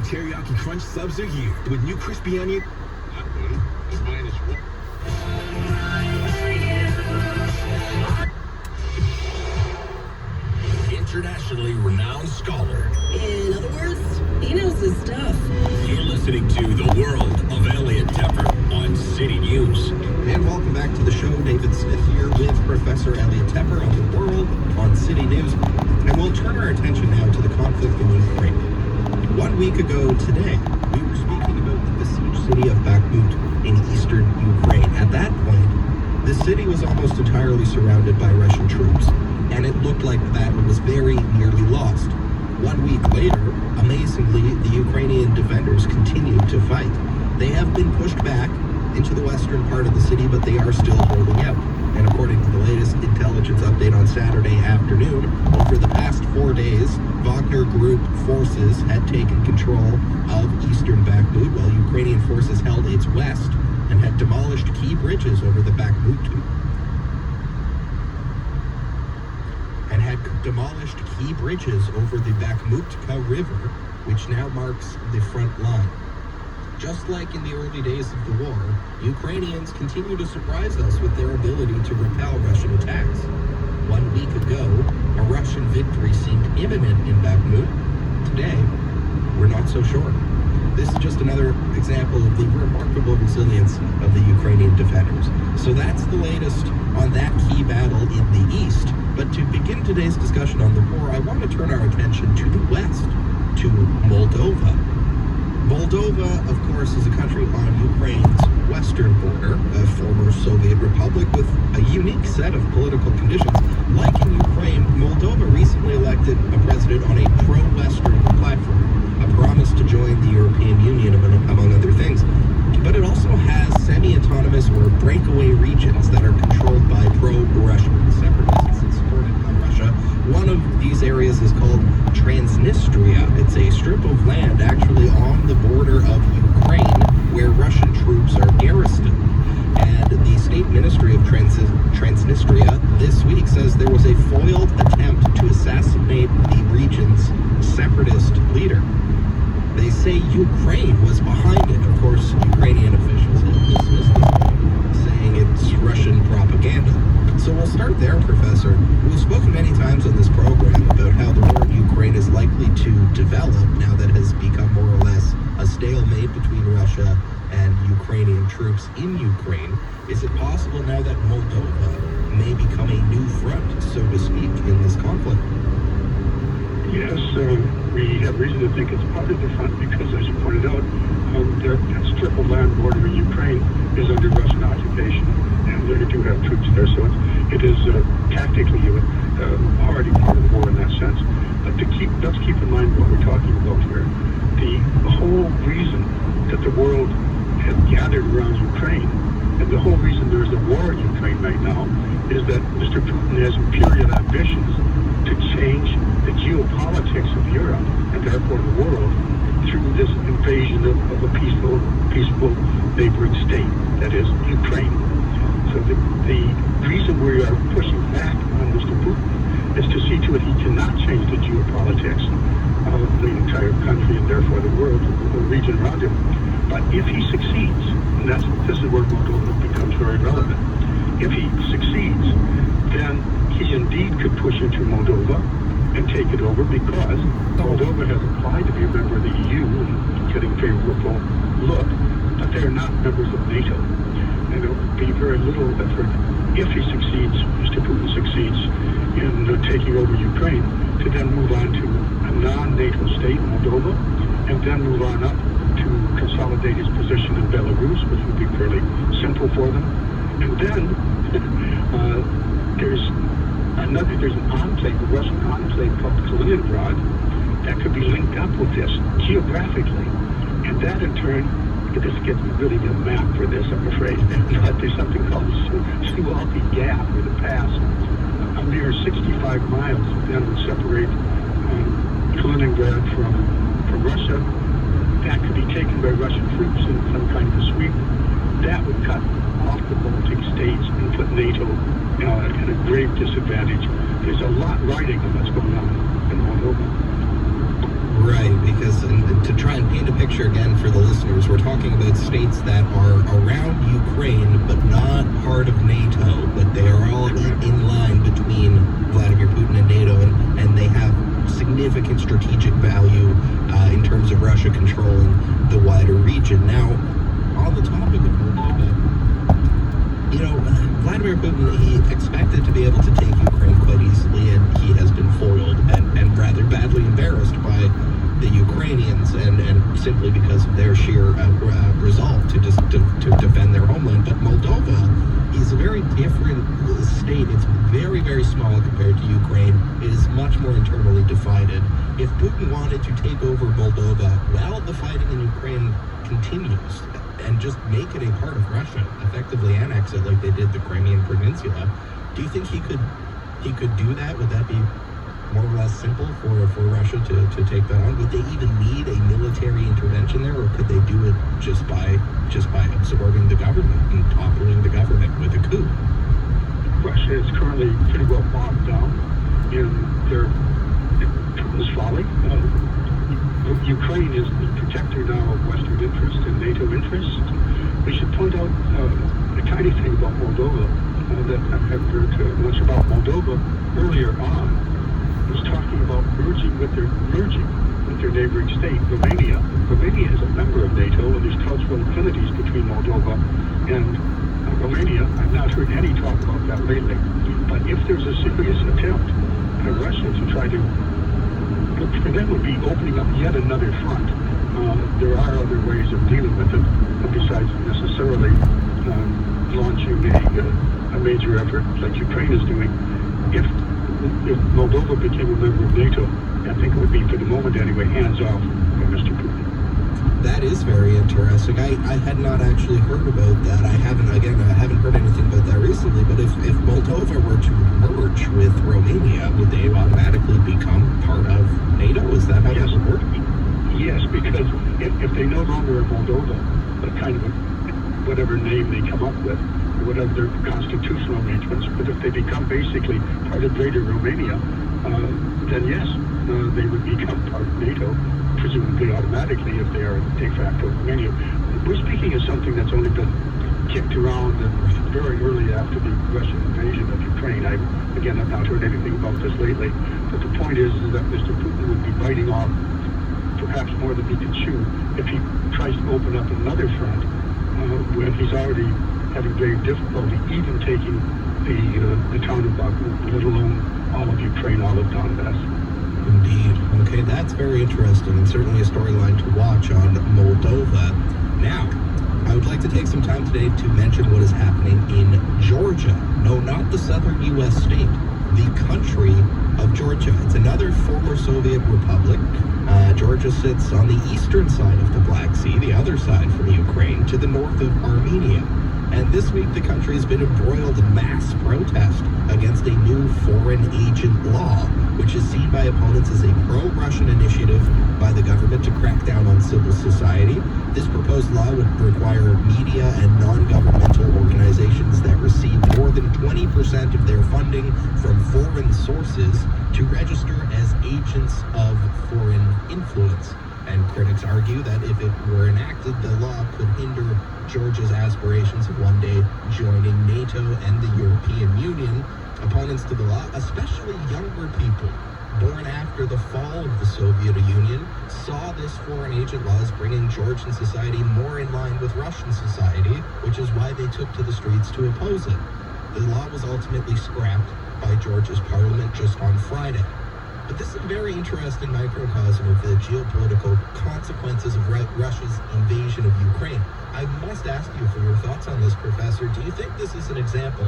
teriyaki crunch subs are here with new crispy onion. That one is minus one. Internationally renowned scholar. In other words, he knows his stuff. You're listening to The World of Elliot Tepper on City News. And welcome back to the show. David Smith here with Professor Elliot Tepper on The World on City News. And we'll turn our attention now to the conflict in Ukraine. 1 week ago today, we were speaking about the besieged city of Bakhmut in eastern Ukraine. At that point, the city was almost entirely surrounded by Russian troops, and it looked like the battle was very nearly lost. 1 week later, amazingly, the Ukrainian defenders continued to fight. They have been pushed back into the western part of the city, but they are still holding out. And according to the latest intelligence update on Saturday afternoon, over the past 4 days, Wagner Group forces had taken control of eastern Bakhmut, while Ukrainian forces held its west and had demolished key bridges over the Bakhmutka River, which now marks the front line. Just like in the early days of the war, Ukrainians continue to surprise us with their ability to repel Russian attacks. 1 week ago, a Russian victory seemed imminent in Bakhmut. Today, we're not so sure. This is just another example of the remarkable resilience of the Ukrainian defenders. So that's the latest on that key battle in the east. But to begin today's discussion on the war, I want to turn our attention to the west, to Moldova. Moldova, of course, is a country on Ukraine's western border, a former Soviet republic with a unique set of political conditions. Like in Ukraine, Moldova recently elected a president on a pro-Western platform, a promise to join the European Union, among other things. But it also has semi-autonomous or breakaway regions that are controlled by pro-Russian separatists and supported by Russia. One of these areas is called Transnistria. It's a strip of land actually on the border of Ukraine where Russian troops are garrisoned. And the State Ministry of Transnistria this week says there was a foiled attempt to assassinate the region's separatist leader. They say Ukraine was behind it. Of course, Ukrainian officials have dismissed this claim, saying it's Russian propaganda. So we'll start there, Professor. We've spoken many times on this program about how the war in Ukraine is likely to develop now that it has become more or less a stalemate between Russia and Ukrainian troops in Ukraine. Is it possible now that Moldova may become a new front, so to speak, in this conflict? Yes, we have reason to think it's part of the front because, as you pointed out, that strip of land border in Ukraine is under Russian occupation, and they do have troops there, so it is tactically already part of the war in that sense. But let's keep in mind what we're talking about here. The whole reason that the world has gathered around Ukraine, and the whole reason there's a war in Ukraine right now, is that Mr. Putin has imperial ambitions to change the geopolitics of Europe and therefore the world through this invasion of a peaceful neighboring state, that is Ukraine. So the reason we are pushing back on Mr. Putin is to see to it he cannot change the geopolitics of the entire country and therefore the world, the region around him. But if he succeeds, and this is where Moldova becomes very relevant, if he succeeds, then he indeed could push into Moldova and take it over because Moldova has applied to be a member of the EU and getting favorable look, but they're not members of NATO. And it will be very little effort if he succeeds, Mr. Putin succeeds in taking over Ukraine, to then move on to a non-NATO state, Moldova, and then move on up to consolidate his position in Belarus, which would be fairly simple for them. And then there's an enclave, a Russian enclave called Kaliningrad, that could be linked up with this geographically. And that in turn, this gets really the map for this, I'm afraid. But there's something called Suwalki Gap, or the pass, a mere 65 miles then would separate Kaliningrad from Russia. That could be taken by Russian troops in some kind of a sweep. That would cut off the Baltic states and put NATO at a grave disadvantage. There's a lot riding on what's going on in Moldova. Right, because to try and paint sure, again, for the listeners, we're talking about states that are around Ukraine, but not part of NATO, but they are all in line between Vladimir Putin and NATO, and they have significant strategic value in terms of Russia controlling the wider region. Now, on the topic of Moldova, Vladimir Putin, he expected to be able to take Ukraine quite easily, and he has been foiled and rather badly embarrassed by the Ukrainians, and simply because of their sheer resolve to defend their homeland. But Moldova is a very different state. It's very, very small compared to Ukraine. It is much more internally divided. If Putin wanted to take over Moldova while the fighting in Ukraine continues, and just make it a part of Russia, effectively annex it like they did the Crimean Peninsula, do you think he could do that? Would that be more or less simple for Russia to take that on? Would they even need a military intervention there, or could they do it just by absorbing the government and toppling the government with a coup? Russia is currently pretty well bogged down in their Putin's folly. Ukraine is the protector now of Western interests and NATO interests. We should point out a tiny thing about Moldova that I've heard much about. Moldova earlier on was talking about merging with their neighboring state, Romania. Romania is a member of NATO, and there's cultural affinities between Moldova and Romania. I've not heard any talk about that lately. But if there's a serious attempt by Russia to try to, for them would be opening up yet another front. There are other ways of dealing with it besides necessarily launching a major effort like Ukraine is doing. If Moldova became a member of NATO, I think it would be, for the moment anyway, hands off from Mr. Putin. That is very interesting. I had not actually heard about that. I haven't heard anything about that recently, but if Moldova were to merge with Romania, would they automatically become part of NATO? Is that how that would work? Yes, because if they no longer are Moldova, but kind of whatever name they come up with, or whatever their constitutional arrangements, but if they become basically part of Greater Romania, then yes, they would become part of NATO, presumably automatically if they are de facto Romania. We're speaking of something that's only been kicked around very early after the Russian invasion of Ukraine. I've not heard anything about this lately, but the point is that Mr. Putin would be biting off perhaps more than he can chew if he tries to open up another front when he's already having great difficulty even taking the town of Bakhmut, let alone all of Ukraine, all of Donbass. Indeed. Okay, that's very interesting, and certainly a storyline to watch on Moldova. Now, I would like to take some time today to mention what is happening in Georgia. No, not the southern U.S. state, the country of Georgia. It's another former Soviet republic. Georgia sits on the eastern side of the Black Sea, the other side from Ukraine, to the north of Armenia. And this week, the country has been embroiled in mass protest against a new foreign agent law, which is seen by opponents as a pro-Russian initiative by the government to crack down on civil society. This proposed law would require media and non-governmental organizations that receive more than 20% of their funding from foreign sources to register as agents of foreign influence. And critics argue that if it were enacted, the law could hinder Georgia's aspirations of one day joining NATO and the European Union. Opponents to the law, especially younger people born after the fall of the Soviet Union, saw this foreign agent law as bringing Georgian society more in line with Russian society, which is why they took to the streets to oppose it. The law was ultimately scrapped by Georgia's parliament just on Friday. But this is a very interesting microcosm of the geopolitical consequences of Russia's invasion of Ukraine. I must ask you for your thoughts on this, Professor. Do you think this is an example,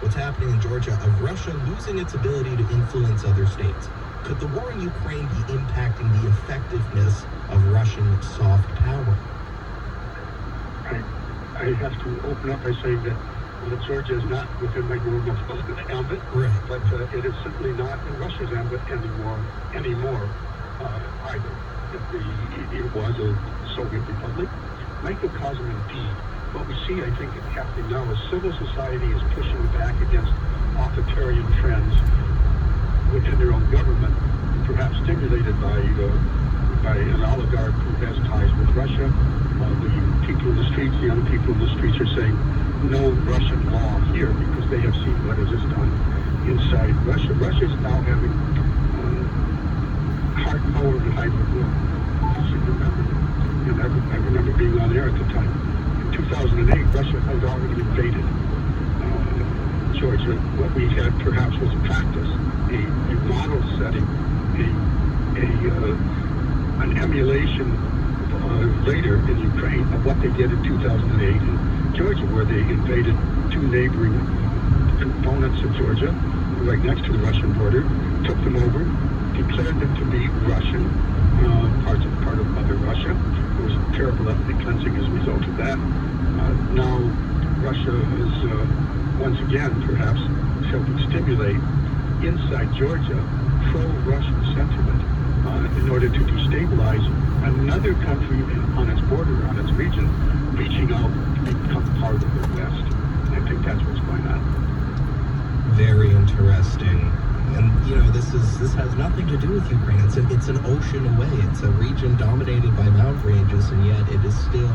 what's happening in Georgia, of Russia losing its ability to influence other states? Could the war in Ukraine be impacting the effectiveness of Russian soft power? I have to open up by saying that Georgia is not within my normal ambit, right. But it is simply not in Russia's ambit anymore either. It was a Soviet republic. Microcosm indeed. What we see, I think, happening now is civil society is pushing back against authoritarian trends within their own government, perhaps stimulated by an oligarch who has ties with Russia. The people in the streets, the young people in the streets are saying no Russian law here because they have seen what it has done inside Russia. Russia is now having hard power in hybrid war. You should remember that. I remember being on air at the time. In 2008, Russia had already invaded Georgia. What we had perhaps was a practice, a model setting, an emulation later in Ukraine of what they did in 2008 in Georgia, where they invaded two neighboring components of Georgia, right next to the Russian border, took them over, declared them to be Russian, part of Mother Russia. There was terrible ethnic cleansing as a result of that. Now Russia is once again perhaps helping stimulate inside Georgia pro-Russian sentiment in order to destabilize another country on its border, on its region, reaching out to become part of the West. And I think that's what's going on. Very interesting. And this has nothing to do with Ukraine. It's an ocean away. It's a region dominated by mountain ranges, and yet it is still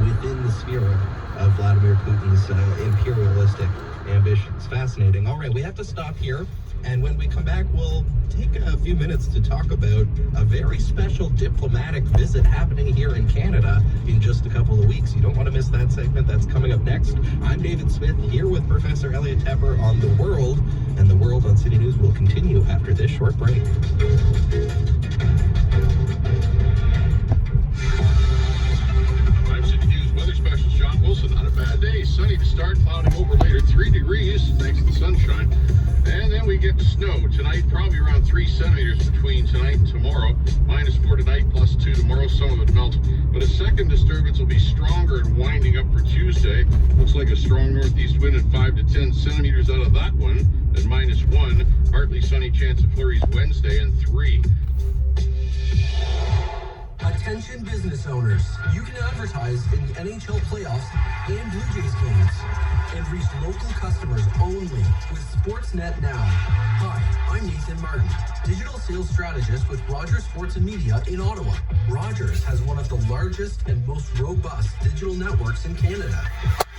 within the sphere of Vladimir Putin's imperialistic ambitions. Fascinating. All right, we have to stop here. And when we come back, we'll take a few minutes to talk about a very special diplomatic visit happening here in Canada in just a couple of weeks. You don't want to miss that segment. That's coming up next. I'm David Smith here with Professor Elliot Tepper on The World, and The World on City News will continue after this short break. I'm City News weather specialist John Wilson. Not a bad day. Sunny to start, clouding over later. 3 degrees thanks to the sunshine. And then we get the snow. Tonight, probably around 3 centimeters between tonight and tomorrow. -4 tonight, +2 tomorrow. Some of it melts. But a second disturbance will be stronger and winding up for Tuesday. Looks like a strong northeast wind and 5 to 10 centimeters out of that one. And -1. Partly sunny chance of flurries Wednesday and 3. Attention business owners, you can advertise in the NHL playoffs and Blue Jays games and reach local customers only with Sportsnet Now. Hi, I'm Nathan Martin, digital sales strategist with Rogers Sports and Media in Ottawa. Rogers has one of the largest and most robust digital networks in Canada.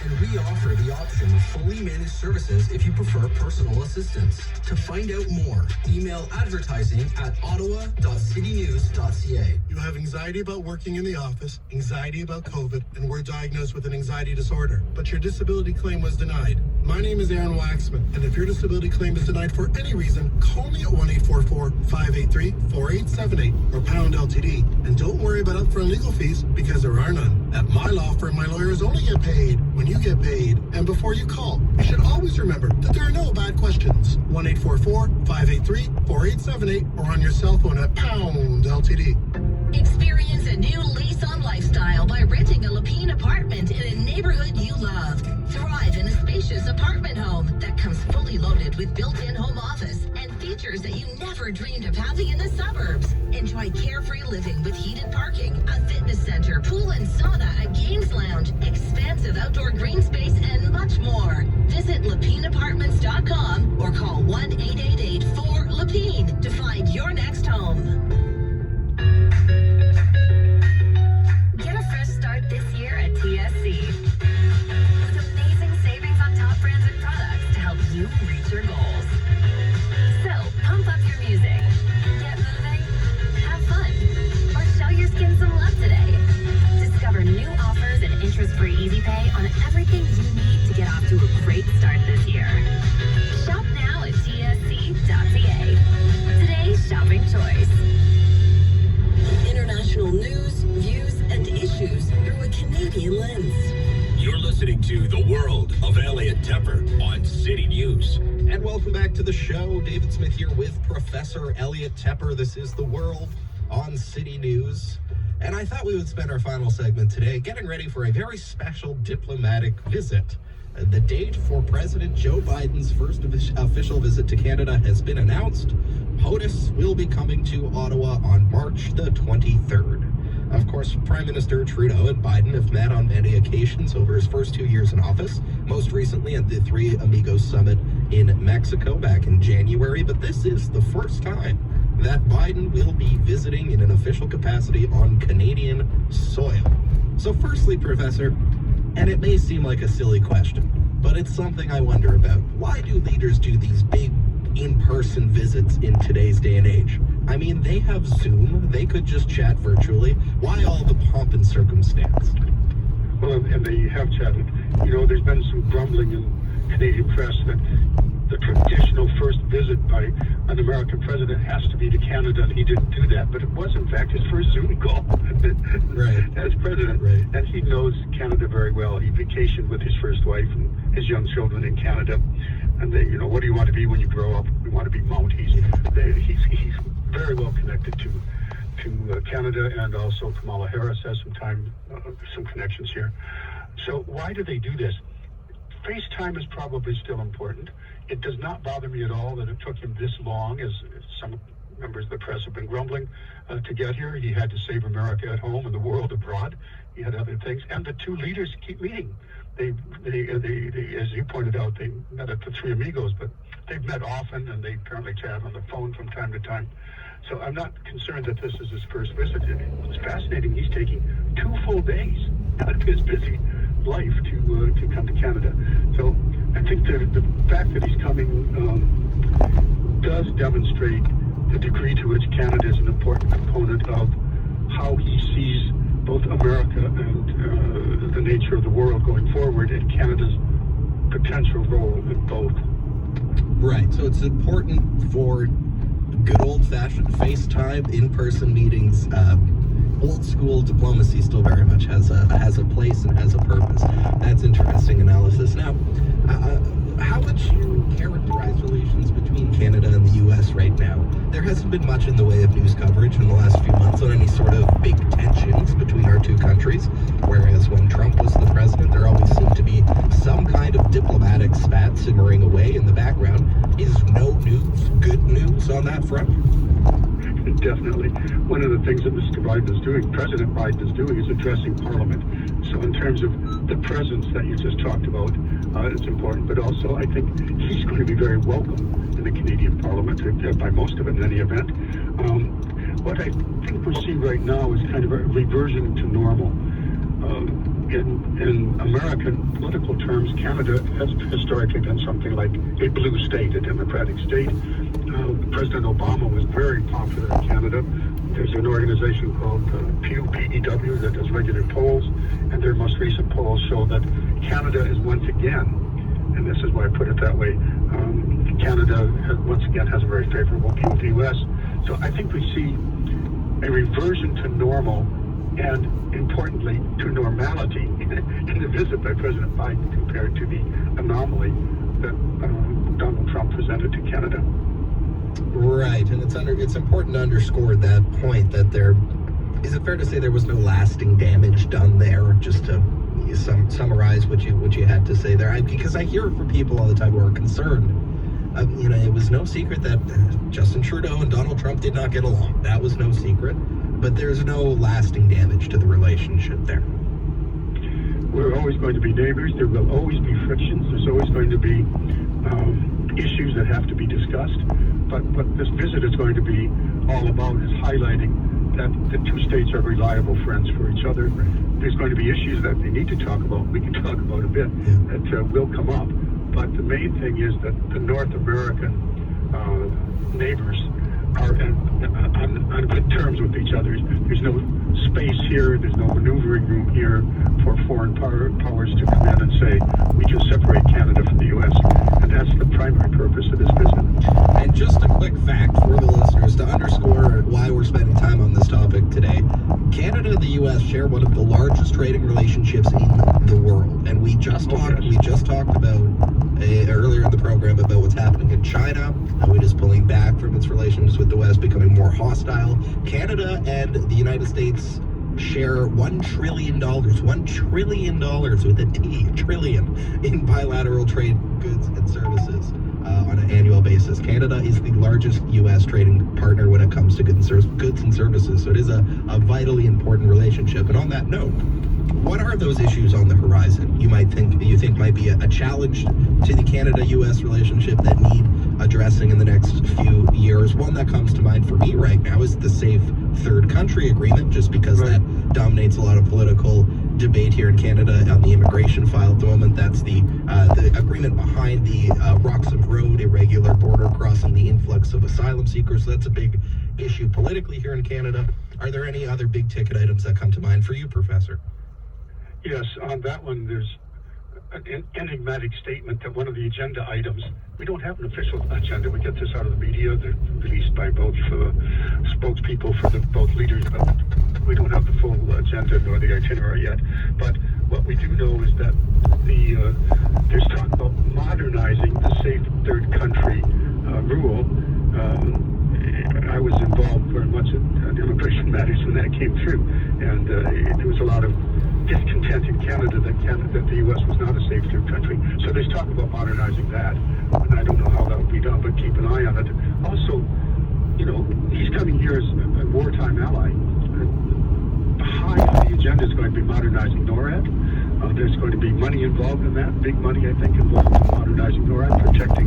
And we offer the option of fully managed services if you prefer personal assistance. To find out more, email advertising@ottawa.citynews.ca. You have anxiety about working in the office, anxiety about COVID, and were diagnosed with an anxiety disorder, but your disability claim was denied. My name is Aaron Waxman, and if your disability claim is denied for any reason, call me at 1-844-583-4878 or pound LTD. And don't worry about upfront legal fees because there are none. At my law firm, my lawyers only get paid when you get paid. And before you call, you should always remember that there are no bad questions. 1-844-583-4878 or on your cell phone at pound LTD. Experience a new lease on lifestyle by renting a Lapine apartment in a neighborhood you love. Thrive in a spacious apartment home that comes fully loaded with built-in home office and features that you never dreamed of having in the suburbs. Enjoy carefree living with heated parking, a fitness center, pool and sauna, a games lounge, expansive outdoor green space, and much more. Visit lapineapartments.com or call 1-888-4-LAPINE to find your next home. Get a fresh start this year at TSC. With amazing savings on top brands and products to help you reach your goals. So, pump up your music, get moving, have fun, or show your skin some love today. Discover new offers and interest-free Easy Pay on everything you need to get off to a great start this year. Shop now at tsc.ca. Today's shopping choice. International news, views, and issues through a Canadian lens. You're listening to The World of Elliot Tepper on City News. And welcome back to the show. David Smith here with Professor Elliot Tepper. This is The World on City News. And I thought we would spend our final segment today getting ready for a very special diplomatic visit. The date for President Joe Biden's first official visit to Canada has been announced. POTUS will be coming to Ottawa on March the 23rd. Of course, Prime Minister Trudeau and Biden have met on many occasions over his first 2 years in office, most recently at the Three Amigos Summit in Mexico back in January, but this is the first time that Biden will be visiting in an official capacity on Canadian soil. So firstly, Professor, and it may seem like a silly question, but it's something I wonder about. Why do leaders do these big in-person visits in today's day and age? I mean, they have Zoom. They could just chat virtually. Why all the pomp and circumstance? Well, and they have chatted. You know, there's been some grumbling in Canadian press that the traditional first visit by an American president has to be to Canada, and he didn't do that. But it was, in fact, his first Zoom call Right. as president. Right. And he knows Canada very well. He vacationed with his first wife and his young children in Canada. And they, you know, what do you want to be when you grow up? We want to be Mount. He's very well connected to Canada, and also Kamala Harris has some connections here. So why do they do this? FaceTime is probably still important. It does not bother me at all that it took him this long, as some members of the press have been grumbling, to get here. He had to save America at home and the world abroad. He had other things, and the two leaders keep meeting. They as you pointed out, they met at the Three Amigos, but they've met often, and they apparently chat on the phone from time to time. So I'm not concerned that this is his first visit. It's fascinating. He's taking 2 full days out of his busy life to come to Canada. So I think the fact that he's coming does demonstrate the degree to which Canada is an important component of how he sees both America and the nature of the world going forward, and Canada's potential role in both. Right. So it's important for good old-fashioned FaceTime, in-person meetings. Old-school diplomacy still very much has a place and has a purpose. That's interesting analysis. Now, how would you characterize relations between Canada and the U.S. right now? There hasn't been much in the way of news coverage in the last few months on any sort of big tensions between our two countries, whereas when Trump was the president, there always seemed to be some kind of diplomatic spat simmering away in the background. Is no news good news on that front? Definitely. One of the things that Mr. Biden is doing, President Biden is doing, is addressing Parliament. So in terms of the presence that you just talked about, it's important. But also, I think he's going to be very welcome in the Canadian Parliament, by most of it in any event. What I think we see right now is kind of a reversion to normal. In American political terms, Canada has historically been something like a blue state, a democratic state. President Obama was very popular in Canada. There's an organization called Pew, P-E-W, that does regular polls, and their most recent polls show that Canada is once again, and this is why I put it that way, Canada once again has a very favorable view of the U.S. So I think we see a reversion to normal, and importantly, to normality in the visit by President Biden compared to the anomaly that Donald Trump presented to Canada. Right, and it's important to underscore that point that is it fair to say there was no lasting damage done there? Just to summarize what you had to say there, because I hear it from people all the time who are concerned. It was no secret that Justin Trudeau and Donald Trump did not get along. That was no secret. But there's no lasting damage to the relationship there. We're always going to be neighbors. There will always be frictions. There's always going to be issues that have to be discussed. But what this visit is going to be all about is highlighting that the two states are reliable friends for each other. There's going to be issues that they need to talk about. We can talk about a bit that will come up. But the main thing is that the North American neighbors are on good terms with each other. There's no space here, there's no maneuvering room here for foreign powers to come in and say, we can separate Canada from the U.S. And that's the primary purpose of this visit. And just a quick fact for the listeners to underscore why we're spending time on this topic today. Canada and the U.S. share one of the largest trading relationships in the world. And we just talked about earlier in the program about what's happening in China, how it is pulling back from its relations with the West, becoming more hostile. Canada and the United States share $1 trillion with a T, trillion, in bilateral trade goods and services on an annual basis. Canada is the largest U.S. trading partner when it comes to goods and services, so it is a vitally important relationship. And on that note, what are those issues on the horizon you think might be a challenge to the Canada-U.S. relationship that need addressing in the next few years? One that comes to mind for me right now is the Safe Third Country Agreement, just because that dominates a lot of political debate here in Canada on the immigration file at the moment. That's the agreement behind the Roxham Road irregular border crossing, the influx of asylum seekers. So that's a big issue politically here in Canada. Are there any other big ticket items that come to mind for you, Professor? Yes, on that one, there's an enigmatic statement that one of the agenda items, we don't have an official agenda. We get this out of the media. They're released by both spokespeople for both leaders, but we don't have the full agenda nor the itinerary yet. But what we do know is that there's talk about modernizing the safe third country rule. I was involved very much in immigration matters when that came through, and there was a lot of discontent in Canada that the U.S. was not a safe third country. So there's talk about modernizing that, and I don't know how that will be done, but keep an eye on it. Also, he's coming here as a wartime ally. High on the agenda is going to be modernizing NORAD. There's going to be money involved in that, big money, I think, involved in modernizing NORAD, protecting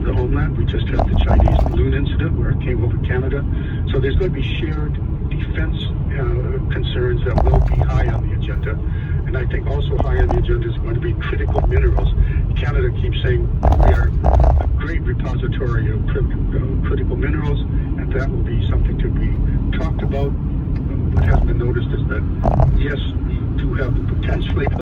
the homeland. We just had the Chinese balloon incident where it came over Canada. So there's going to be shared defense concerns that will be high on the agenda. And I think also high on the agenda is going to be critical minerals. Canada keeps saying we are a great repository of critical minerals, and that will be something to be talked about. What has been noticed is that, yes, we do have potentially